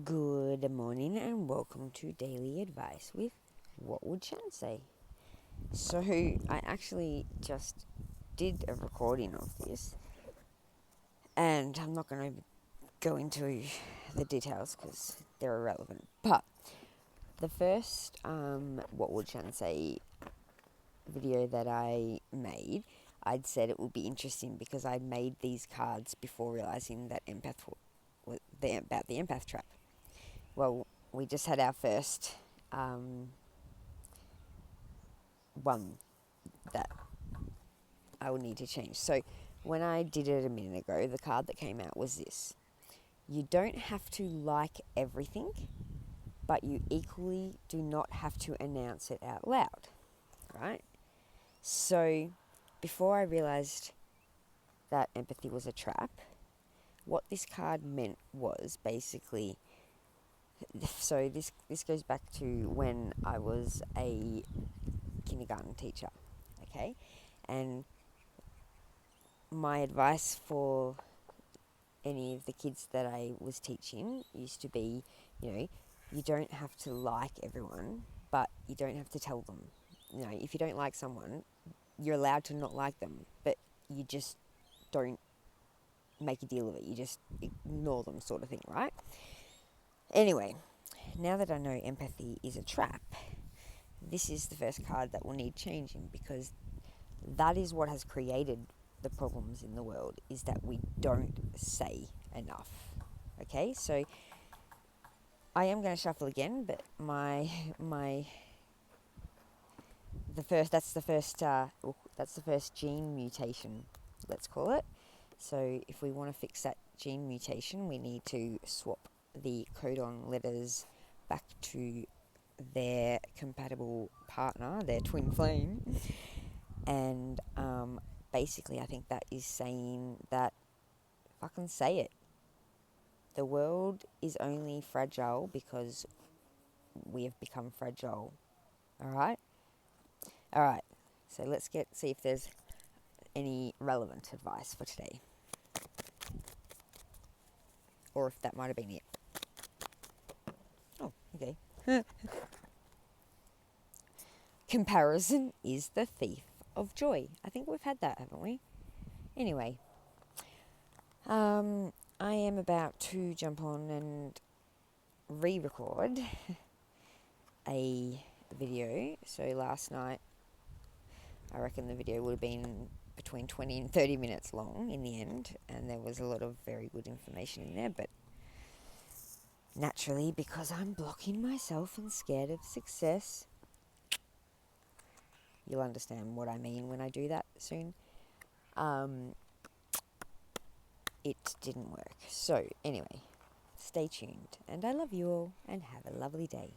Good morning and welcome to Daily Advice with What Would Shan Say? So, I actually just did a recording of this, and I'm not going to go into the details because they're irrelevant. But the first What Would Shan Say video that I made, I'd said it would be interesting because I'd made these cards before realizing that about the empath trap. Well, we just had our first one that I would need to change. So when I did it a minute ago, the card that came out was this. You don't have to like everything, but you equally do not have to announce it out loud, right? So before I realized that empathy was a trap, what this card meant was basically, so this goes back to when I was a kindergarten teacher, okay? And my advice for any of the kids that I was teaching used to be, you don't have to like everyone, but you don't have to tell them. If you don't like someone, you're allowed to not like them, but you just don't make a deal of it. You just ignore them, sort of thing, right? Anyway, now that I know empathy is a trap, this is the first card that will need changing, because that is what has created the problems in the world, is that we don't say enough. Okay, so I am going to shuffle again, but that's the first gene mutation, let's call it. So if we want to fix that gene mutation, we need to swap the codon letters back to their compatible partner, their twin flame. And basically, I think that is saying that, fucking say it. The world is only fragile because we have become fragile. Alright? Alright. So let's see if there's any relevant advice for today. Or if that might have been it. Oh, okay. Comparison is the thief of joy. I think we've had that, haven't we? Anyway, I am about to jump on and re-record a video. So last night, I reckon the video would have been between 20 and 30 minutes long in the end, and there was a lot of very good information in there, but naturally, because I'm blocking myself and scared of success, you'll understand what I mean when I do that soon. It didn't work. So anyway, stay tuned, and I love you all, and have a lovely day.